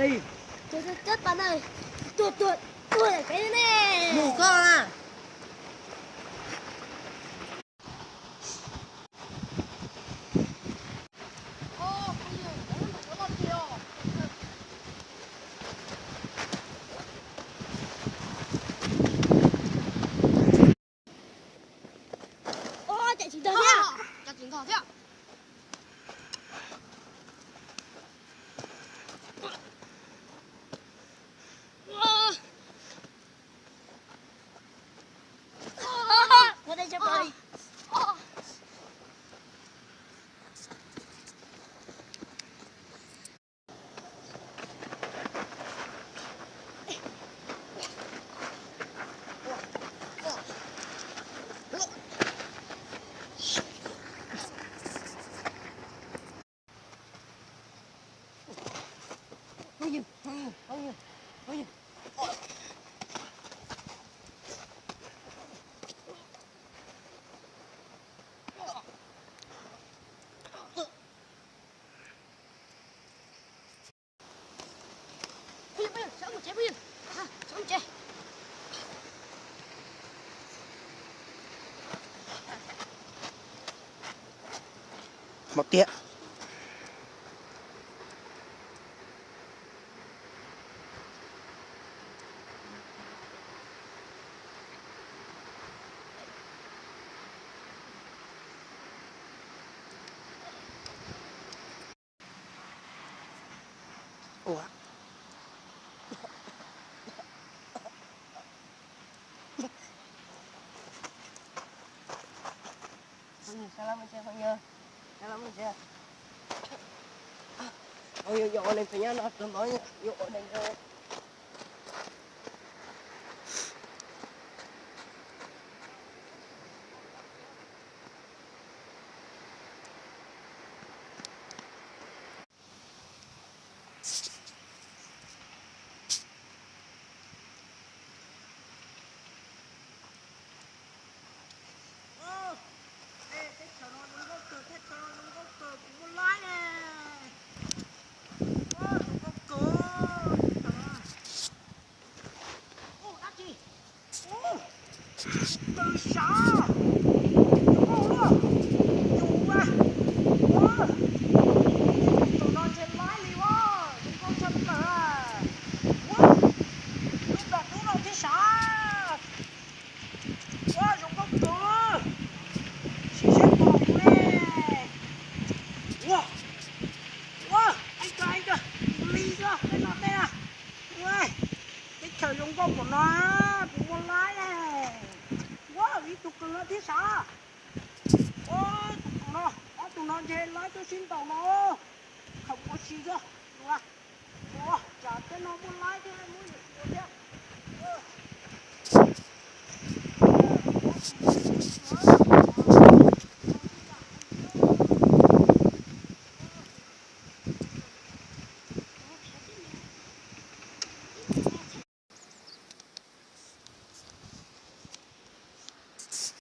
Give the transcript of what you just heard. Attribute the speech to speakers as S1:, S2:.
S1: đây.
S2: Chết bạn ơi. Tuột cái này.
S3: Ngủ con à.
S2: Chạy chính tờ thế ạ?
S4: Chạy chính tờ thế ạ?
S2: Vào đây cho tôi.
S1: Một tía. Ủa?
S3: Salam aja punya. Salam aja. Oh yo oleh punya nak semuanya. Yo oleh.
S1: Dùng con của nó cũng muốn lái này. Wow, ý tụi nó thế sao? Ôi, tụi nó trên lái tôi xin tàu nó. Không có gì đâu, đúng không? Ủa, chả cái nó muốn lái thế hay muốn gì thế?